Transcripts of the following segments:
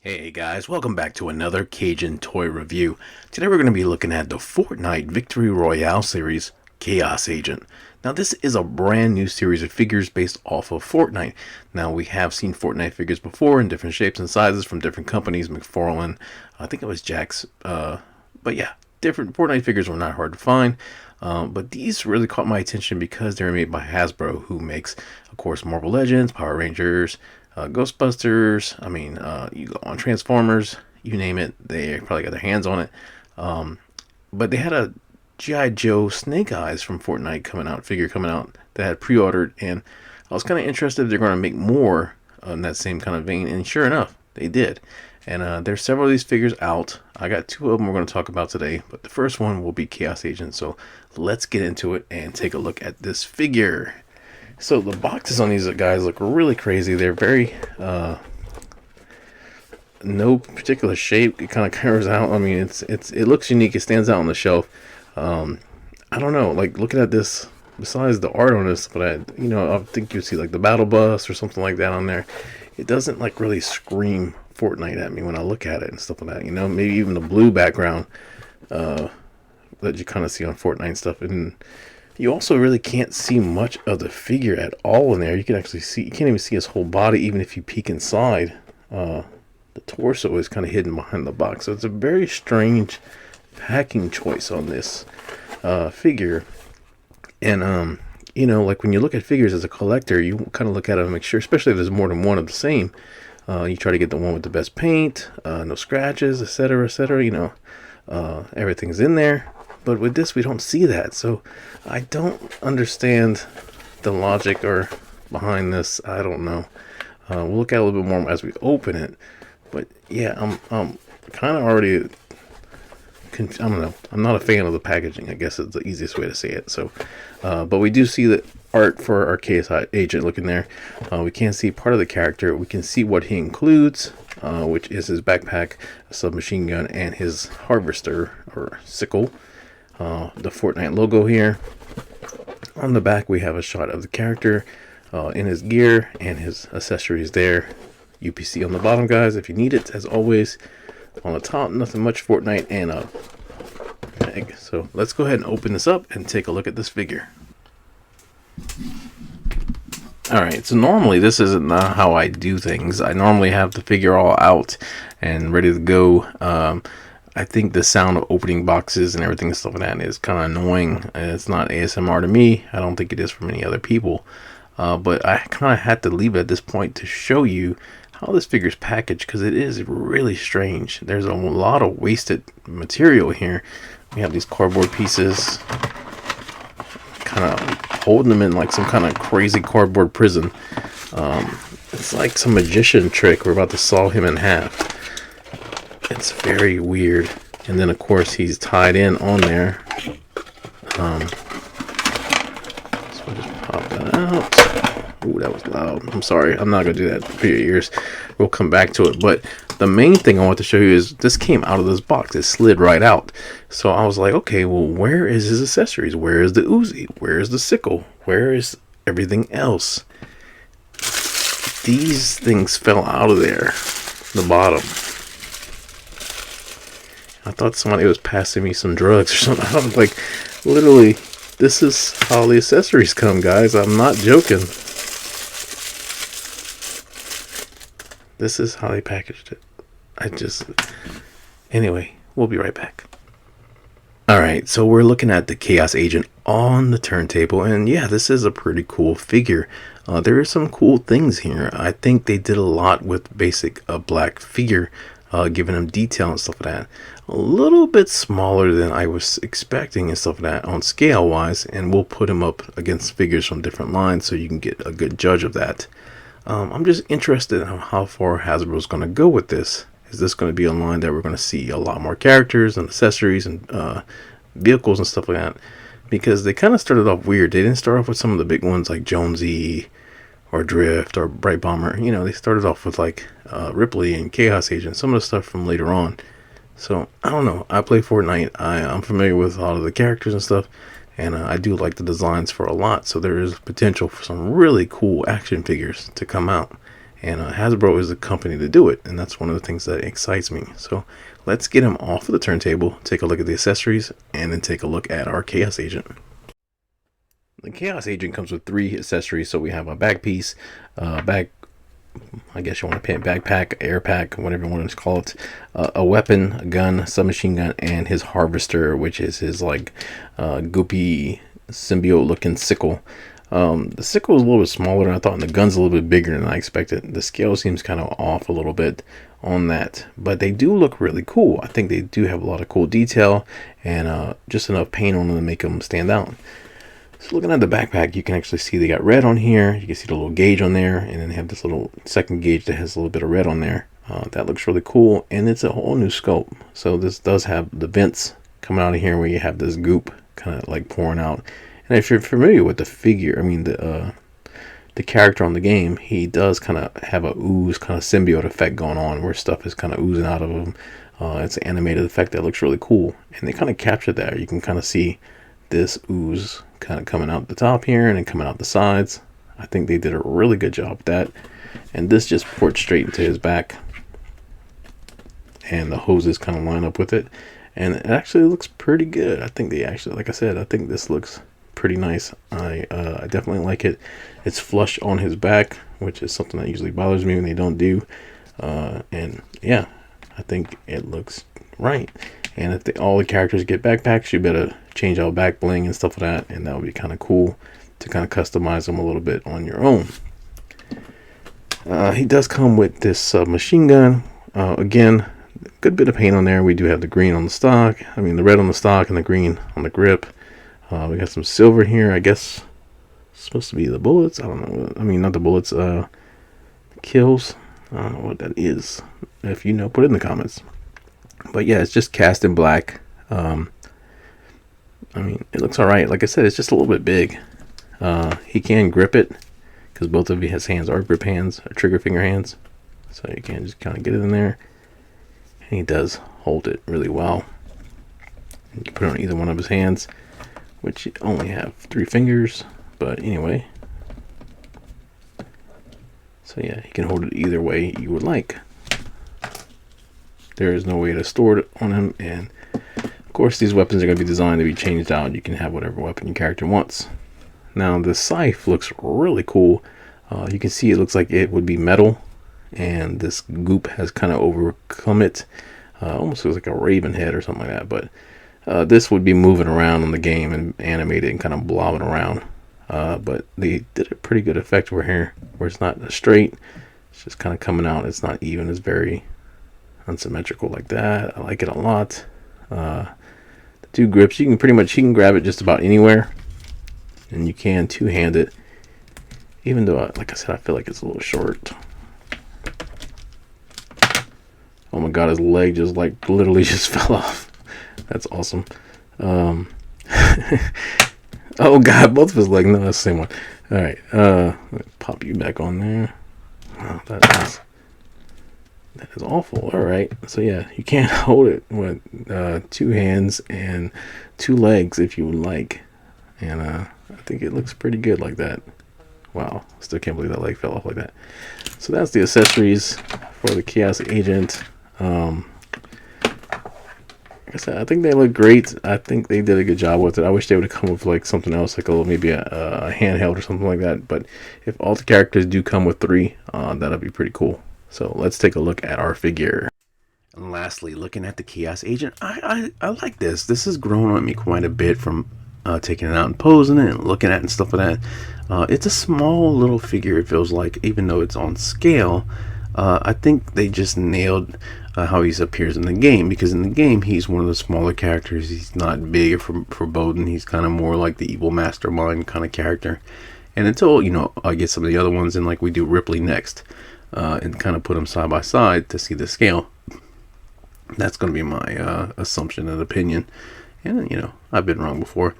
Hey guys, welcome back to another Cajun toy review. Today we're going to be looking at the Fortnite Victory Royale series, Chaos Agent. Now this is a brand new series of figures based off of Fortnite. Now we have seen Fortnite figures before in different shapes and sizes from different companies, McFarlane, I think it was Jax, but yeah, different Fortnite figures were not hard to find. But these really caught my attention because they're made by Hasbro, who makes, of course, Marvel Legends, Power Rangers, Ghostbusters. You go on Transformers, you name it, they probably got their hands on it. But they had a G.I. Joe Snake Eyes from Fortnite figure coming out that I had pre-ordered, and I was kind of interested if they're going to make more in that same kind of vein, and sure enough, they did. And there's several of these figures out. I got two of them we're going to talk about today, but the first one will be Chaos Agent. So let's get into it and take a look at this figure. So the boxes on these guys look really crazy. They're very no particular shape. It kind of curves out. I mean, it looks unique. It stands out on the shelf. I don't know. Like looking at this, besides the art on this, but I think you'd see like the battle bus or something like that on there. It doesn't like really scream Fortnite at me when I look at it and stuff like that. Maybe even the blue background that you kind of see on Fortnite and stuff. And you also really can't see much of the figure at all in there. You can't even see his whole body, even if you peek inside. The torso is kind of hidden behind the box. So it's a very strange packing choice on this figure. And like when you look at figures as a collector, you kind of look at it and make sure, especially if there's more than one of the same, you try to get the one with the best paint, no scratches, etc., etc. Everything's in there. But with this, we don't see that. So I don't understand the logic or behind this. I don't know. We'll look at it a little bit more as we open it. But yeah, I'm kind of already. I don't know. I'm not a fan of the packaging, I guess is the easiest way to say it. So, but we do see the art for our Chaos Agent looking there. We can't see part of the character. We can see what he includes, which is his backpack, a submachine gun, and his harvester or sickle. The Fortnite logo here. On the back, we have a shot of the character in his gear and his accessories there. UPC on the bottom, guys, if you need it, as always. On the top, nothing much Fortnite and a tag. So let's go ahead and open this up and take a look at this figure. Alright, so normally this isn't how I do things. I normally have the figure all out and ready to go. I think the sound of opening boxes and everything and stuff like that is kind of annoying. It's not ASMR to me. I don't think it is for many other people. But I kind of had to leave it at this point to show you how this figure is packaged, because it is really strange. There's a lot of wasted material here. We have these cardboard pieces, kind of holding them in like some kind of crazy cardboard prison. It's like some magician trick. We're about to saw him in half. It's very weird. And then of course he's tied in on there. So we'll just pop that out. Ooh, that was loud. I'm sorry. I'm not going to do that for your ears. We'll come back to it. But the main thing I want to show you is this came out of this box. It slid right out. So I was like, okay, well, where is his accessories? Where is the Uzi? Where is the sickle? Where is everything else? These things fell out of there. The bottom. I thought somebody was passing me some drugs or something. I was like, literally, this is how the accessories come, guys. I'm not joking. This is how they packaged it. Anyway, we'll be right back. Alright, so we're looking at the Chaos Agent on the turntable, and yeah, this is a pretty cool figure. There are some cool things here. I think they did a lot with basic black figure, giving him detail and stuff like that. A little bit smaller than I was expecting and stuff like that on scale wise, and we'll put him up against figures from different lines so you can get a good judge of that. I'm just interested in how far Hasbro is going to go with this. Is this going to be a line that we're going to see a lot more characters and accessories and vehicles and stuff like that? Because they kind of started off weird. They didn't start off with some of the big ones like Jonesy or Drift or Bright Bomber. They started off with like Ripley and Chaos Agent, some of the stuff from later on. So I don't know. I play Fortnite. I'm familiar with a lot of the characters and stuff, and I do like the designs for a lot. So there is potential for some really cool action figures to come out. and Hasbro is the company to do it, and that's one of the things that excites me. So let's get him off of the turntable, take a look at the accessories, and then take a look at our Chaos Agent. The Chaos Agent comes with 3 accessories. So we have a back piece, back, I guess you want to paint backpack, air pack, whatever you want to call it, a weapon, a gun, submachine gun, and his harvester, which is his like goopy symbiote looking sickle. The sickle is a little bit smaller than I thought, and the gun's a little bit bigger than I expected. The scale seems kind of off a little bit on that, but they do look really cool. I think they do have a lot of cool detail and just enough paint on them to make them stand out. So looking at the backpack, you can actually see they got red on here. You can see the little gauge on there, and then they have this little second gauge that has a little bit of red on there. That looks really cool, and it's a whole new scope. So this does have the vents coming out of here where you have this goop kind of like pouring out. And if you're familiar with the figure, I mean the character on the game, he does kind of have a ooze kind of symbiote effect going on where stuff is kind of oozing out of him. It's an animated effect that looks really cool, and they kind of captured that. You can kind of see this ooze kind of coming out the top here and then coming out the sides. I think they did a really good job with that. And this just ports straight into his back, and the hoses kind of line up with it, and it actually looks pretty good. I think they actually, like I said, I think this looks pretty nice. I definitely like it. It's flush on his back, which is something that usually bothers me when they don't do. And yeah, I think it looks right. And if all the characters get backpacks, you better change out back bling and stuff like that, and that would be kind of cool to kind of customize them a little bit on your own. He does come with this machine gun. Again, good bit of paint on there. We do have the green on the stock. I mean, the red on the stock and the green on the grip. We got some silver here. I guess it's supposed to be the bullets. I don't know. I mean, not the bullets. Kills. I don't know what that is. If you know, put it in the comments. But yeah, it's just cast in black. I mean, it looks all right. Like I said, it's just a little bit big. He can grip it because both of his hands are grip hands, or trigger finger hands. So you can just kind of get it in there. And he does hold it really well. You can put it on either one of his hands, which only have 3 fingers. But anyway. So yeah, he can hold it either way you would like. There is no way to store it on him, and of course these weapons are going to be designed to be changed out. You can have whatever weapon your character wants. Now the scythe looks really cool. You can see it looks like it would be metal, and this goop has kind of overcome it. Almost looks like a raven head or something like that, but this would be moving around in the game and animated and kind of blobbing around. But they did a pretty good effect over here where it's not straight, it's just kind of coming out. It's not even, it's very unsymmetrical like that. I like it a lot. The 2 grips, you can grab it just about anywhere, and you can two-hand it, even though like I said, I feel like it's a little short. Oh my god, his leg just like literally just fell off. That's awesome. Oh god, both of his legs. No, that's the same one. All right, let me pop you back on there. Oh, that is awful. All right, so yeah, you can't hold it with 2 hands and 2 legs if you would like, and I think it looks pretty good like that. Wow, still can't believe that leg fell off like that. So that's the accessories for the Chaos Agent. Like I said, I think they look great. I think they did a good job with it. I wish they would have come with like something else, like a little, maybe a handheld or something like that. But if all the characters do come with 3, that'll be pretty cool. So let's take a look at our figure. And lastly, looking at the Chaos Agent, I like this. This has grown on me quite a bit from taking it out and posing it and looking at it and stuff like that. It's a small little figure, it feels like, even though it's on scale. I think they just nailed how he appears in the game, because in the game he's one of the smaller characters. He's not big or foreboding. He's kind of more like the evil mastermind kind of character. And until, you know, I get some of the other ones, and like we do Ripley next, and kind of put them side by side to see the scale. That's going to be my assumption and opinion. And, you know, I've been wrong before.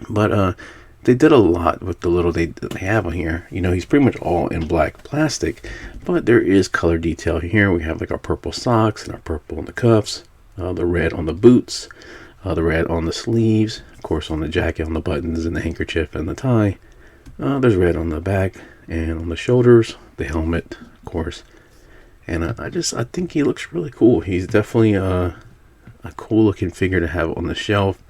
But they did a lot with the little they have on here. You know, he's pretty much all in black plastic, but there is color detail here. We have like our purple socks and our purple on the cuffs, the red on the boots, the red on the sleeves, of course on the jacket, on the buttons, and the handkerchief and the tie. There's red on the back and on the shoulders, the helmet, of course. And I think he looks really cool. He's definitely a cool looking figure to have on the shelf.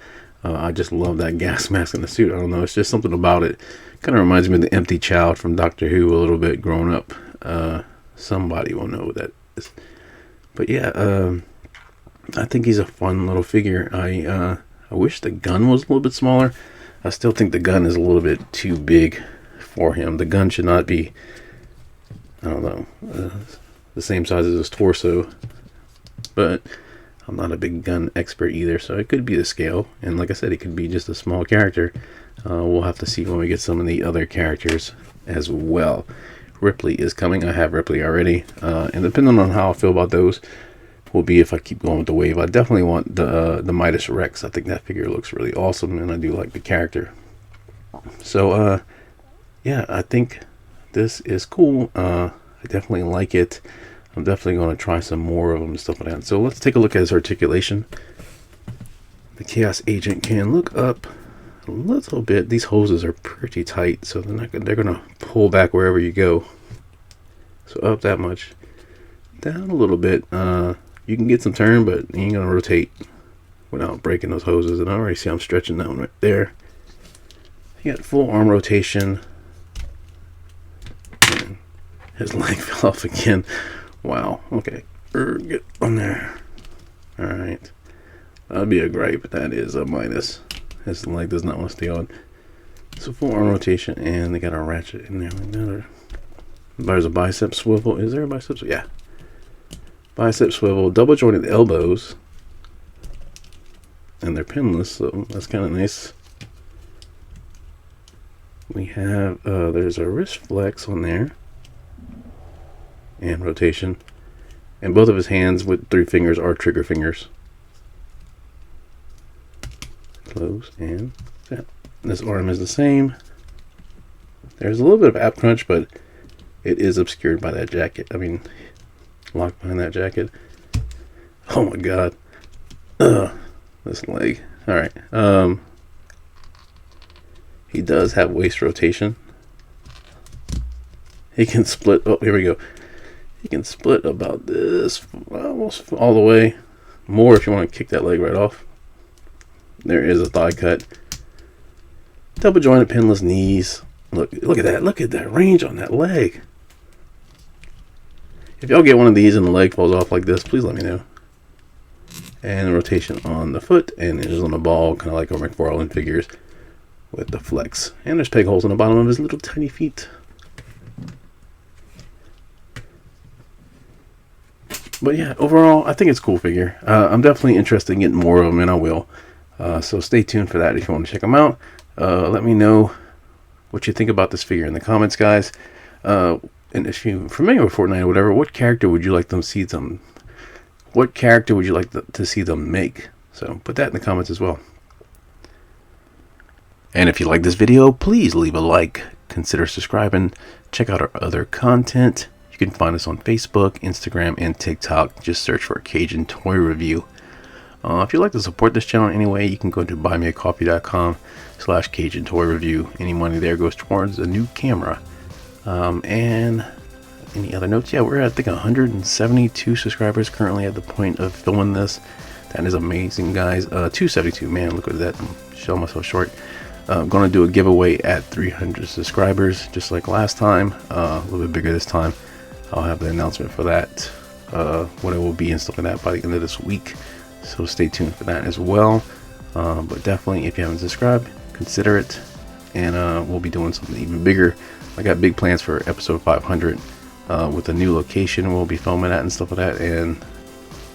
I just love that gas mask in the suit. I don't know, it's just something about it. Kind of reminds me of the Empty Child from Doctor Who a little bit growing up. Somebody will know what that is. But yeah, I think he's a fun little figure. I wish the gun was a little bit smaller. I still think the gun is a little bit too big for him. The gun should not be, I don't know, the same size as his torso. But I'm not a big gun expert either, so it could be the scale. And like I said, it could be just a small character. We'll have to see when we get some of the other characters as well. Ripley is coming. I have Ripley already. And depending on how I feel about those, will be if I keep going with the wave. I definitely want the Midas Rex. I think that figure looks really awesome, and I do like the character. So yeah, I think this is cool. I definitely like it. I'm definitely going to try some more of them and stuff like that. So let's take a look at his articulation. The Chaos Agent can look up a little bit. These hoses are pretty tight, so they're going to pull back wherever you go. So up that much. Down a little bit. You can get some turn, but you ain't going to rotate without breaking those hoses. And I already see I'm stretching that one right there. You got full arm rotation. And his leg fell off again. Wow. Okay. Get on there. Alright. That'd be a gripe. That is a minus. His leg does not want to stay on. So full arm rotation, and they got a ratchet in there like that. There's a bicep swivel. Is there a bicep swivel? Yeah. Bicep swivel, double jointed elbows, and they're pinless, so that's kind of nice. We have there's a wrist flex on there, and rotation, and both of his hands with 3 fingers are trigger fingers. Close and that. This arm is the same. There's a little bit of ab crunch, but it is obscured by that jacket. I mean, locked behind that jacket. Oh my god. This leg. Alright. He does have waist rotation. He can split. Oh, here we go. He can split about this, almost all the way. More if you want to kick that leg right off. There is a thigh cut. Double jointed pinless knees. Look at that. Look at that range on that leg. If y'all get one of these and the leg falls off like this, please let me know. And the rotation on the foot, and it is on the ball, kind of like on McFarlane figures with the flex. And there's peg holes on the bottom of his little tiny feet. But yeah, overall, I think it's a cool figure. I'm definitely interested in getting more of them, and I will. So stay tuned for that if you want to check them out. Let me know what you think about this figure in the comments, guys. And if you're familiar with Fortnite or whatever, what character would you like them to see them? What character would you like to see them make? So put that in the comments as well. And if you like this video, please leave a like. Consider subscribing. Check out our other content. You can find us on Facebook, Instagram, and TikTok. Just search for Cajun Toy Review. If you'd like to support this channel in any way, you can go to buymeacoffee.com/CajunToyReview. Any money there goes towards a new camera. And any other notes? Yeah, we're at, I think, 172 subscribers currently at the point of filming this. That is amazing, guys. 272, man, look at that. I'm showing myself short. I'm going to do a giveaway at 300 subscribers, just like last time. A little bit bigger this time. I'll have the announcement for that, what it will be and stuff like that by the end of this week. So stay tuned for that as well. But definitely, if you haven't subscribed, consider it. And we'll be doing something even bigger. I got big plans for episode 500 with a new location we'll be filming at and stuff like that, and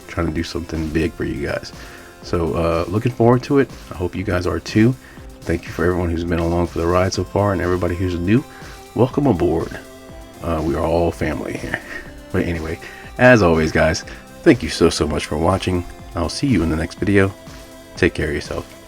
trying to do something big for you guys. So looking forward to it. I hope you guys are too. Thank you for everyone who's been along for the ride so far, and everybody who's new, welcome aboard. We are all family here. But anyway, as always, guys, thank you so much for watching. I'll see you in the next video. Take care of yourself.